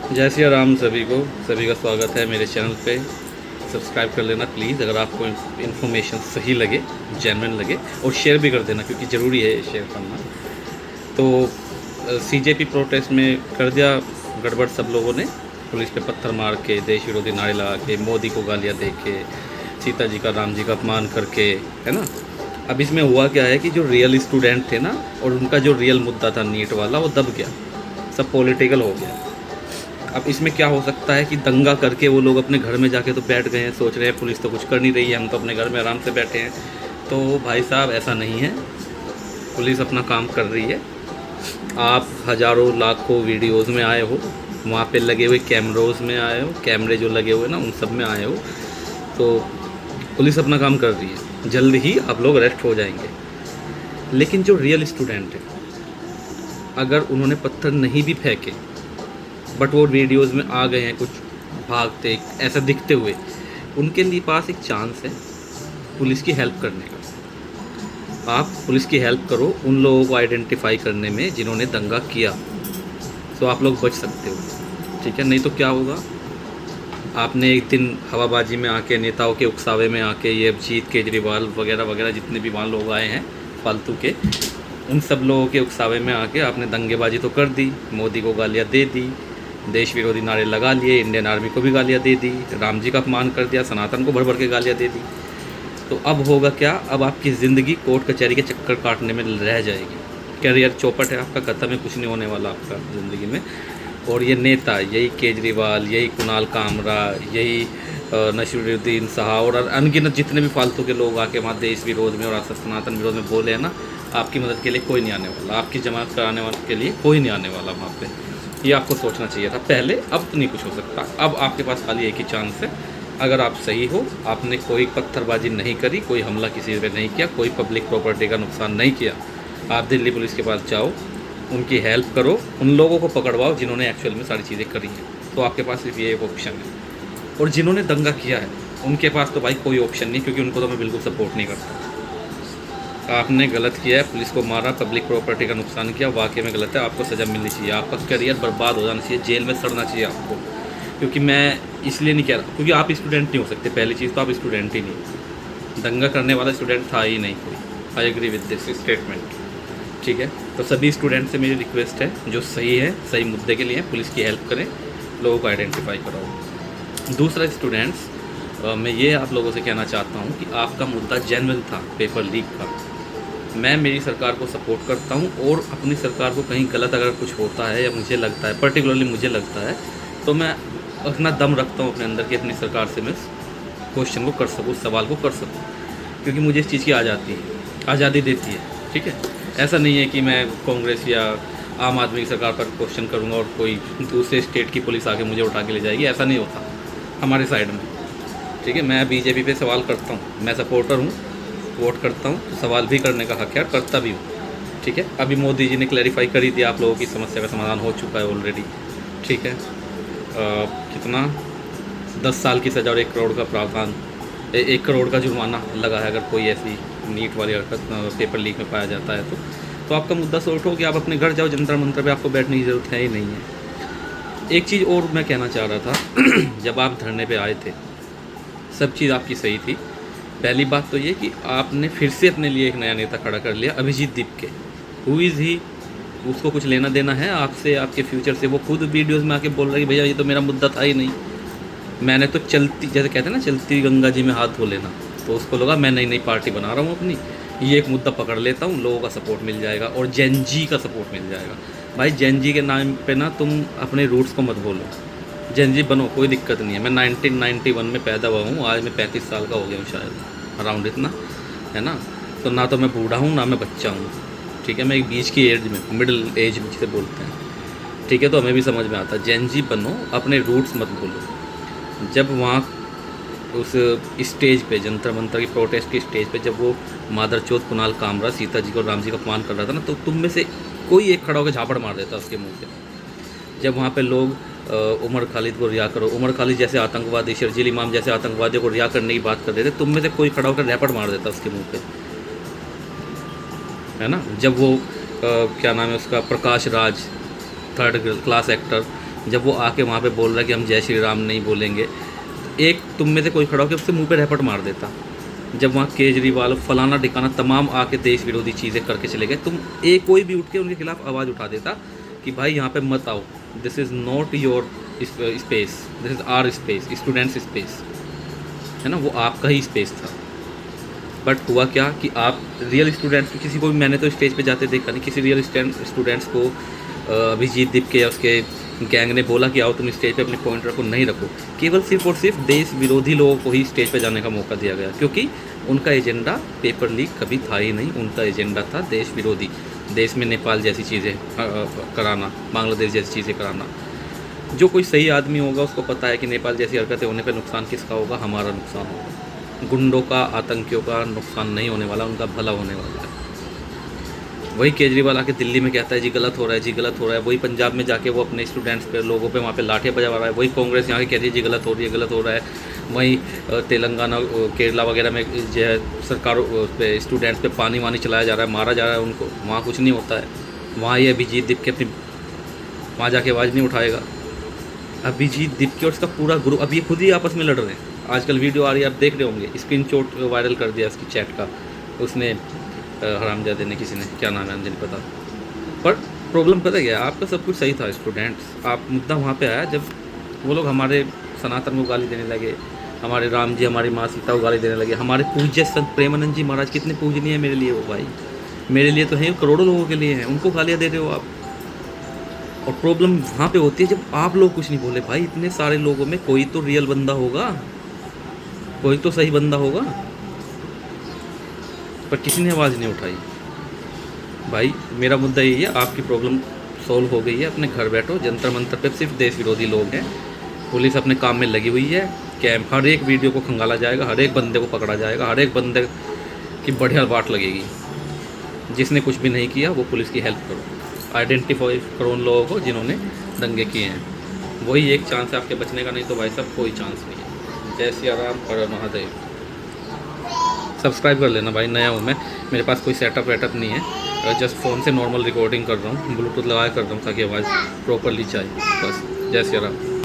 जय श्री राम सभी का स्वागत है मेरे चैनल पे। सब्सक्राइब कर लेना प्लीज़, अगर आपको इन्फॉर्मेशन सही लगे, जेन्युइन लगे, और शेयर भी कर देना क्योंकि ज़रूरी है शेयर करना। तो सीजेपी प्रोटेस्ट में कर दिया गड़बड़ सब लोगों ने, पुलिस पे पत्थर मार के, देश विरोधी नारे लगा के, मोदी को गालियाँ दे के, सीता जी का राम जी का अपमान करके, है ना। अब इसमें हुआ क्या है कि जो रियल स्टूडेंट थे ना, और उनका जो रियल मुद्दा था नीट वाला, वो दब गया, सब पॉलिटिकल हो गया। अब इसमें क्या हो सकता है कि दंगा करके वो लोग अपने घर में जाके तो बैठ गए हैं, सोच रहे हैं पुलिस तो कुछ कर नहीं रही है, हम तो अपने घर में आराम से बैठे हैं। तो भाई साहब ऐसा नहीं है, पुलिस अपना काम कर रही है। आप हज़ारों लाखों वीडियोज़ में आए हो, वहाँ पे लगे हुए कैमरोज़ में आए हो, कैमरे जो लगे हुए ना उन सब में आए हो। तो पुलिस अपना काम कर रही है, जल्द ही आप लोग अरेस्ट हो जाएंगे। लेकिन जो रियल स्टूडेंट है, अगर उन्होंने पत्थर नहीं भी फेंके बट वो वीडियोस में आ गए हैं कुछ भागते ऐसा दिखते हुए, उनके लिए पास एक चांस है पुलिस की हेल्प करने का। आप पुलिस की हेल्प करो उन लोगों को आइडेंटिफाई करने में जिन्होंने दंगा किया, तो आप लोग बच सकते हो, ठीक है। नहीं तो क्या होगा, आपने एक दिन हवाबाजी में आके, नेताओं के उकसावे में आके, ये अभिजीत केजरीवाल वगैरह वगैरह जितने भी वहाँ लोग आए हैं फालतू के, उन सब लोगों के उकसावे में आके आपने दंगेबाजी तो कर दी, मोदी को गालियाँ दे दी, देश विरोधी नारे लगा लिए, इंडियन आर्मी को भी गालियाँ दे दी, राम जी का अपमान कर दिया, सनातन को भर भर के गालियाँ दे दी। तो अब होगा क्या, अब आपकी ज़िंदगी कोर्ट कचहरी के चक्कर काटने में रह जाएगी। करियर चौपट है आपका, खत्म है, कुछ नहीं होने वाला आपका ज़िंदगी में। और ये नेता, यही केजरीवाल, यही कुणाल कामरा, यही नसीरुद्दीन शाह और अनगिनत जितने भी फालतू के लोग आके वहाँ देश विरोध में और सनातन विरोध में बोले हैं ना, आपकी मदद के लिए कोई नहीं आने वाला, आपकी जमात कराने वाले के लिए कोई नहीं आने वाला वहाँ पे। ये आपको सोचना चाहिए था पहले, अब तो नहीं कुछ हो सकता। अब आपके पास खाली एक ही चांस है, अगर आप सही हो, आपने कोई पत्थरबाजी नहीं करी, कोई हमला किसी पे नहीं किया, कोई पब्लिक प्रॉपर्टी का नुकसान नहीं किया, आप दिल्ली पुलिस के पास जाओ, उनकी हेल्प करो, उन लोगों को पकड़वाओ जिन्होंने एक्चुअल में सारी चीज़ें करी हैं। तो आपके पास सिर्फ ये एक ऑप्शन है। और जिन्होंने दंगा किया है उनके पास तो भाई कोई ऑप्शन नहीं, क्योंकि उनको तो मैं बिल्कुल सपोर्ट नहीं करता। आपने गलत किया है, पुलिस को मारा, पब्लिक प्रॉपर्टी का नुकसान किया, वाकई में गलत है, आपको सज़ा मिलनी चाहिए, आपका करियर बर्बाद हो जाना चाहिए, जेल में सड़ना चाहिए आपको। क्योंकि मैं इसलिए नहीं कह रहा, क्योंकि आप स्टूडेंट नहीं हो सकते, पहली चीज़ तो आप स्टूडेंट ही नहीं, दंगा करने वाला स्टूडेंट था ही नहीं कोई। I agree with this statement, ठीक है। तो सभी स्टूडेंट से मेरी रिक्वेस्ट है, जो सही है, सही मुद्दे के लिए पुलिस की हेल्प करें, लोगों को आइडेंटिफाई कराओ। दूसरा स्टूडेंट्स, मैं ये आप लोगों से कहना चाहता हूँ कि आपका मुद्दा जेन्युइन था पेपर लीक का। मैं मेरी सरकार को सपोर्ट करता हूँ, और अपनी सरकार को कहीं गलत अगर कुछ होता है या मुझे लगता है, पर्टिकुलरली मुझे लगता है, तो मैं अपना दम रखता हूँ अपने अंदर कि अपनी सरकार से मैं क्वेश्चन को कर सकूँ, सवाल को कर सकूँ, क्योंकि मुझे इस चीज़ की आज़ादी देती है, ठीक है। ऐसा नहीं है कि मैं कांग्रेस या आम आदमी की सरकार पर क्वेश्चन करूँगा और कोई दूसरे स्टेट की पुलिस आके मुझे उठा के ले जाएगी, ऐसा नहीं होता हमारे साइड में, ठीक है। मैं बीजेपी पे सवाल करता हूँ, मैं सपोर्टर हूँ, वोट करता हूँ, तो सवाल भी करने का हक है, करता भी हूँ, ठीक है। अभी मोदी जी ने क्लैरिफाई कर ही दिया, आप लोगों की समस्या का समाधान हो चुका है ऑलरेडी, ठीक है। कितना 10 साल की सज़ा और 1 करोड़ का प्रावधान, 1 करोड़ का जुर्माना लगा है अगर कोई ऐसी नीट वाली हरकत पेपर लीक में पाया जाता है तो आपका मुद्दा सॉल्व हो गया, आप अपने घर जाओ, जंतर मंतर पे आपको बैठने की ज़रूरत है ही नहीं है। एक चीज़ और मैं कहना चाह रहा था जब आप धरने पे आए थे, सब चीज़ आपकी सही थी। पहली बात तो ये कि आपने फिर से अपने लिए एक नया नेता खड़ा कर लिया, अभिजीत दीपके। हु इज़ ही, उसको कुछ लेना देना है आपसे, आपके फ्यूचर से? वो खुद वीडियोस में आके बोल रहा है कि भैया ये तो मेरा मुद्दा था ही नहीं, मैंने तो चलती, जैसे कहते हैं ना, चलती गंगा जी में हाथ धो लेना। तो उसको लगा मैं नई नई पार्टी बना रहा हूँ अपनी, ये एक मुद्दा पकड़ लेता हूँ, लोगों का सपोर्ट मिल जाएगा और जेन जी का सपोर्ट मिल जाएगा। भाई जेन जी के नाम पे ना तुम अपने रूट्स को मत बोलो, जेन जी बनो, कोई दिक्कत नहीं है। मैं 1991 में पैदा हुआ हूँ, आज मैं 35 साल का हो गया हूँ शायद, अराउंड इतना, है ना। तो ना तो मैं बूढ़ा हूँ ना मैं बच्चा हूँ, ठीक है। मैं एक बीच की एज में, मिडिल एज में जिसे बोलते हैं, ठीक है। तो हमें भी समझ में आता है, जेन जी बनो, अपने रूट्स मत भूलो। जब वहाँ उस स्टेज पे, जंतर मंतर की प्रोटेस्ट की स्टेज पे, जब वो मादरचोद कुणाल कामरा सीता जी को, राम जी का अपमान कर रहा था ना, तो तुम में से कोई एक खड़ा होकर झापड़ मार देता उसके मुंह पे। जब वहाँ पे लोग उमर खालिद को रिहा करो, उमर खालिद जैसे आतंकवादी, शर्जील इमाम जैसे आतंकवादियों को रिहा करने की बात कर रहे थे, तुम में से कोई खड़ा होकर रैपट मार देता उसके मुंह पे, है ना। जब वो क्या नाम है उसका, Prakash Raj, 3rd class actor, जब वो आके वहाँ पे बोल रहा है कि हम जय श्री राम नहीं बोलेंगे, एक तुम में से कोई खड़ा होकर उससे मुंह पे रैपट मार देता। जब वहाँ केजरीवाल फलाना ठिकाना तमाम आके देश विरोधी चीज़ें करके चले गए, तुम एक कोई भी उठ के उनके खिलाफ आवाज़ उठा देता कि भाई यहाँ पे मत आओ, this is not your space, this is our space, students space, है ना, वो आपका ही स्पेस था। बट हुआ क्या कि आप रियल स्टूडेंट्स को, किसी को भी मैंने तो स्टेज पे जाते देखा नहीं, किसी रियल स्टूडेंट्स को अभिजीत दीप या उसके गैंग ने बोला कि आओ तुम स्टेज पे अपने पॉइंट रखो, नहीं रखो। केवल सिर्फ और सिर्फ देश विरोधी लोगों को ही स्टेज पे जाने का मौका दिया गया, क्योंकि उनका एजेंडा पेपर लीक कभी था ही नहीं। उनका एजेंडा था देश विरोधी, देश में नेपाल जैसी चीज़ें कराना, बांग्लादेश जैसी चीज़ें कराना। जो कोई सही आदमी होगा उसको पता है कि नेपाल जैसी हरकतें होने पर नुकसान किसका होगा, हमारा नुकसान होगा। गुंडों का, आतंकियों का नुकसान नहीं होने वाला, उनका भला होने वाला है। वही केजरीवाल आके दिल्ली में कहता है जी गलत हो रहा है, जी गलत हो रहा है। वही पंजाब में जाके वो अपने स्टूडेंट्स पे, लोगों पे वहाँ पे लाठियाँ बजा रहा है। वही कांग्रेस यहाँ के कह रही है जी गलत हो रही है, गलत हो रहा है। वहीं तेलंगाना, केरला वगैरह में जो है सरकारों पे स्टूडेंट्स पे पानी वानी चलाया जा रहा है, मारा जा रहा है उनको, वहाँ कुछ नहीं होता है। वहाँ ये अभिजीत दीप के अपनी वहाँ जाके आवाज़ नहीं उठाएगा। अभिजीत दीप के और उसका पूरा ग्रुप, अब ये खुद ही आपस में लड़ रहे हैं। आजकल वीडियो आ रही है, आप देख रहे होंगे, स्क्रीनशॉट वायरल कर दिया उसकी चैट का, उसने हरामजादे ने, किसी ने, क्या नाम है मुझे नहीं पता। पर प्रॉब्लम पता क्या, आपका सब कुछ सही था स्टूडेंट्स। आप मुद्दा वहाँ पे आया जब वो लोग हमारे सनातन को गाली देने लगे, हमारे राम जी, हमारी माँ सीता को गाली देने लगे, हमारे पूज्य संत प्रेमानंद जी महाराज कितने पूजनीय है मेरे लिए वो भाई, मेरे लिए तो है, करोड़ों लोगों के लिए हैं, उनको गालियाँ दे रहे हो आप। और प्रॉब्लम वहाँ पे होती है जब आप लोग कुछ नहीं बोले। भाई इतने सारे लोगों में कोई तो रियल बंदा होगा, कोई तो सही बंदा होगा, पर किसी ने आवाज़ नहीं उठाई। भाई मेरा मुद्दा यही है, आपकी प्रॉब्लम सॉल्व हो गई है, अपने घर बैठो। जंतर मंतर पे सिर्फ देश विरोधी लोग हैं, पुलिस अपने काम में लगी हुई है, कैंप, हर एक वीडियो को खंगाला जाएगा, हर एक बंदे को पकड़ा जाएगा, हर एक बंदे की बढ़िया बाट लगेगी। जिसने कुछ भी नहीं किया वो पुलिस की हेल्प करो, आइडेंटिफाई करो उन लोगों को जिन्होंने दंगे किए हैं। वही एक चांस है आपके बचने का, नहीं तो भाई साहब कोई चांस नहीं है। जय सिया राम, हर महादेव। सब्सक्राइब कर लेना भाई, नया हूँ मैं, मेरे पास कोई सेटअप वेटअप नहीं है, जस्ट फ़ोन से नॉर्मल रिकॉर्डिंग कर रहा हूँ, ब्लूटूथ लगा कर रहा हूँ ताकि आवाज़ प्रॉपरली जाए, बस। जय सिया राम।